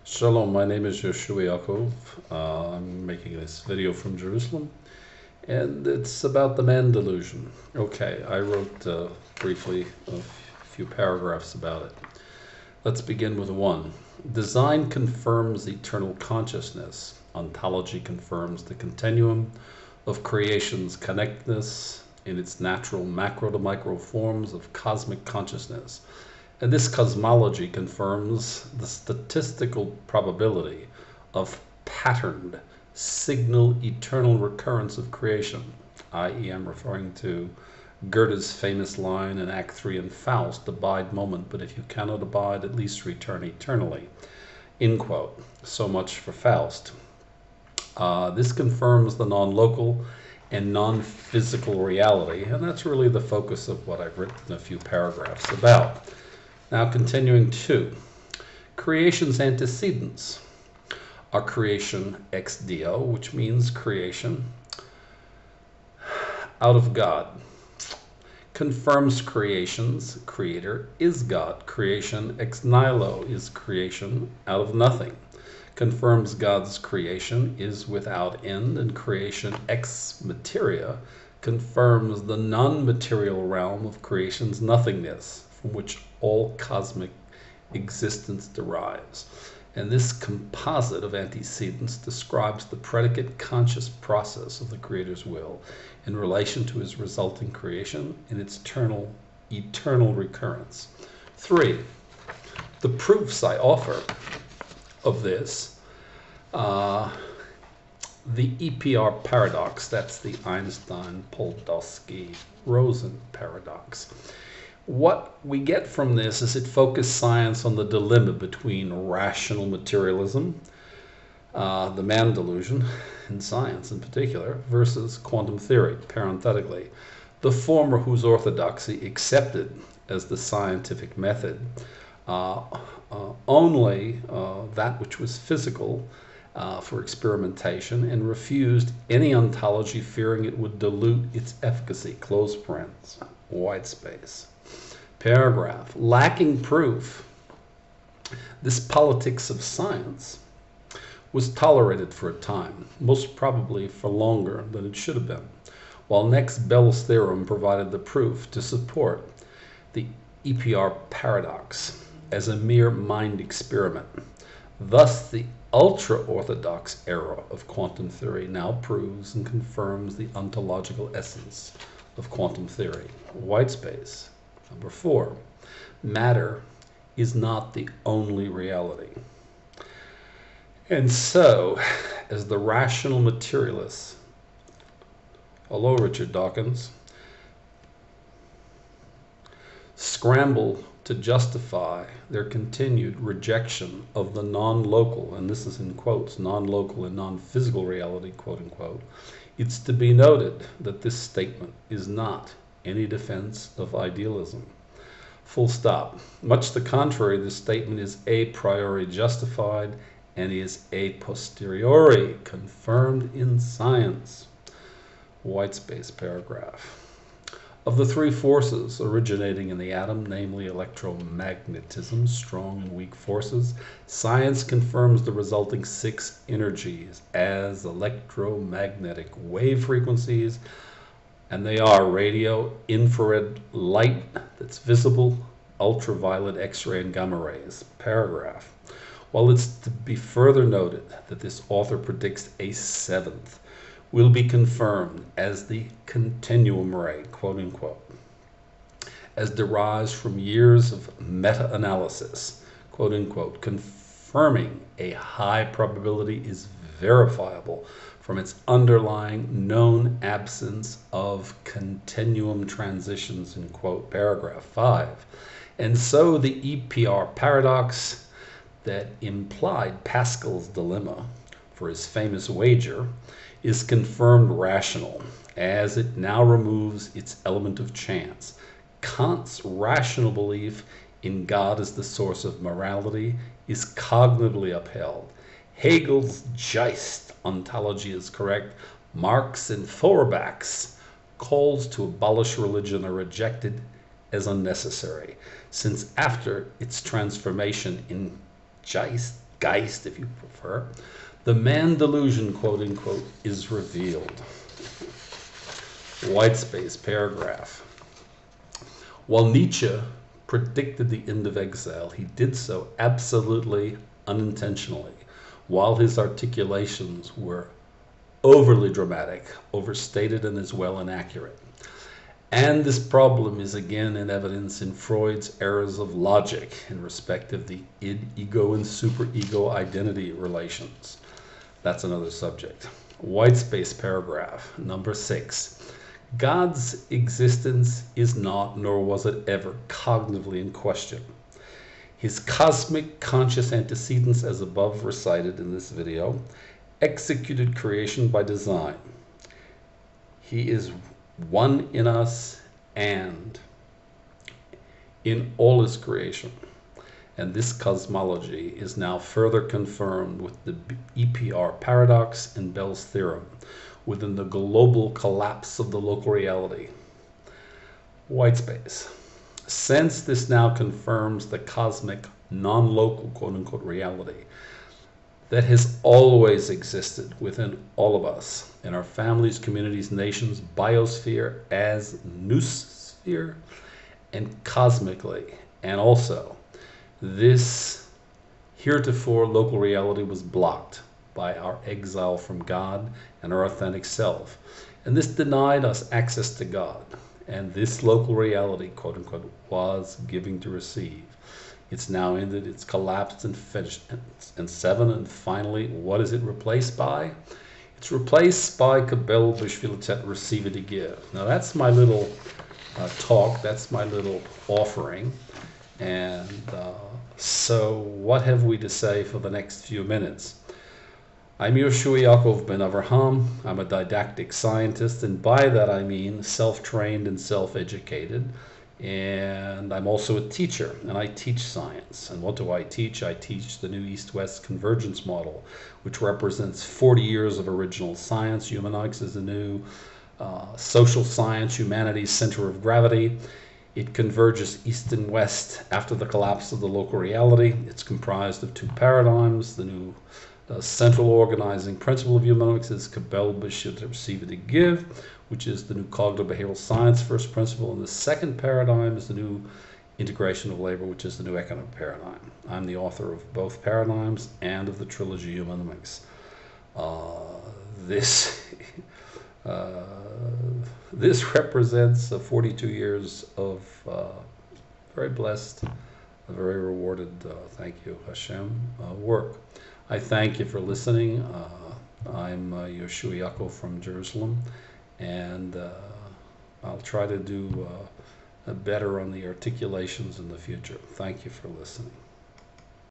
Shalom, my name is Yoshua Yaakov. I'm making this video from Jerusalem, and it's about the man delusion. Okay, I wrote briefly a few paragraphs about it. Let's begin with one. Design confirms eternal consciousness. Ontology confirms the continuum of creation's connectedness in its natural macro to micro forms of cosmic consciousness. And this cosmology confirms the statistical probability of patterned signal eternal recurrence of creation, i.e. I'm referring to Goethe's famous line in Act 3 in Faust, abide moment, but if you cannot abide, at least return eternally. End quote. So much for Faust. This confirms the non-local and non-physical reality, and that's really the focus of what I've written a few paragraphs about. Now continuing to, creation's antecedents are creation ex Deo, which means creation out of God. Confirms creation's creator is God. Creation ex nihilo is creation out of nothing. Confirms God's creation is without end, and creation ex materia confirms the non-material realm of creation's nothingness, from which all cosmic existence derives. And this composite of antecedents describes the predicate conscious process of the Creator's will in relation to his resulting creation and its eternal recurrence. 3. The proofs I offer of this, the EPR paradox, that's the Einstein-Podolsky-Rosen paradox. What we get from this is it focused science on the dilemma between rational materialism, the man delusion, in science in particular, versus quantum theory, parenthetically. The former, whose orthodoxy accepted as the scientific method only that which was physical for experimentation, and refused any ontology, fearing it would dilute its efficacy, close parens, white space. Paragraph. Lacking proof, this politics of science was tolerated for a time, most probably for longer than it should have been, while next Bell's theorem provided the proof to support the EPR paradox as a mere mind experiment. Thus, the ultra-orthodox era of quantum theory now proves and confirms the ontological essence of quantum theory. White space. Number 4, matter is not the only reality. And so, as the rational materialists, hello Richard Dawkins, scramble to justify their continued rejection of the non-local, and this is in quotes, non-local and non-physical reality, quote unquote, it's to be noted that this statement is not any defense of idealism. Full stop. Much to the contrary, this statement is a priori justified and is a posteriori confirmed in science. White space paragraph. Of the 3 forces originating in the atom, namely electromagnetism, strong and weak forces, science confirms the resulting 6 energies as electromagnetic wave frequencies, and they are radio, infrared light that's visible, ultraviolet, X-ray, and gamma rays. Paragraph. While it's to be further noted that this author predicts a 7th will be confirmed as the continuum ray, quote unquote, as derives from years of meta-analysis, quote unquote, confirming a high probability is verifiable from its underlying known absence of continuum transitions, in quote, paragraph 5. And so the EPR paradox that implied Pascal's dilemma for his famous wager is confirmed rational, as it now removes its element of chance. Kant's rational belief in God as the source of morality is cognitively upheld. Hegel's Geist ontology is correct. Marx and Feuerbach's calls to abolish religion are rejected as unnecessary, since after its transformation in Geist Geist, if you prefer, the man delusion, quote unquote, is revealed. White space paragraph. While Nietzsche predicted the end of exile, he did so absolutely unintentionally, while his articulations were overly dramatic, overstated, and as well inaccurate. And this problem is again in evidence in Freud's errors of logic in respect of the id, ego, and superego identity relations. That's another subject. White space paragraph number 6. God's existence is not, nor was it ever, cognitively in question. His cosmic conscious antecedents, as above recited in this video, executed creation by design. He is one in us and in all his creation. And this cosmology is now further confirmed with the EPR paradox and Bell's theorem within the global collapse of the local reality. White space. Since this now confirms the cosmic non-local quote-unquote reality that has always existed within all of us, in our families, communities, nations, biosphere as noosphere, and cosmically. And also, this heretofore local reality was blocked by our exile from God and our authentic self. And this denied us access to God. And this local reality, quote unquote, was giving to receive. It's now ended, it's collapsed and finished. And 7, and finally, what is it replaced by? It's replaced by Kabel Bishvilatet Receive to Give. Now that's my little talk, that's my little offering. And so what have we to say for the next few minutes? I'm Yoshua Yaakov ben Avraham. I'm a didactic scientist, and by that I mean self-trained and self-educated. And I'm also a teacher, and I teach science. And what do I teach? I teach the new East-West convergence model, which represents 40 years of original science. Humanomics is the new social science, humanities center of gravity. It converges east and west after the collapse of the local reality. It's comprised of 2 paradigms. The new central organizing principle of Humanomics is Kabel B'Shut Receive to Give, which is the new cognitive behavioral science first principle. And the second paradigm is the new integration of labor, which is the new economic paradigm. I'm the author of both paradigms and of the trilogy Humanomics. This represents 42 years of very blessed, very rewarded, thank you, Hashem, work. I thank you for listening. I'm Yoshua Yaakov from Jerusalem, and I'll try to do better on the articulations in the future. Thank you for listening.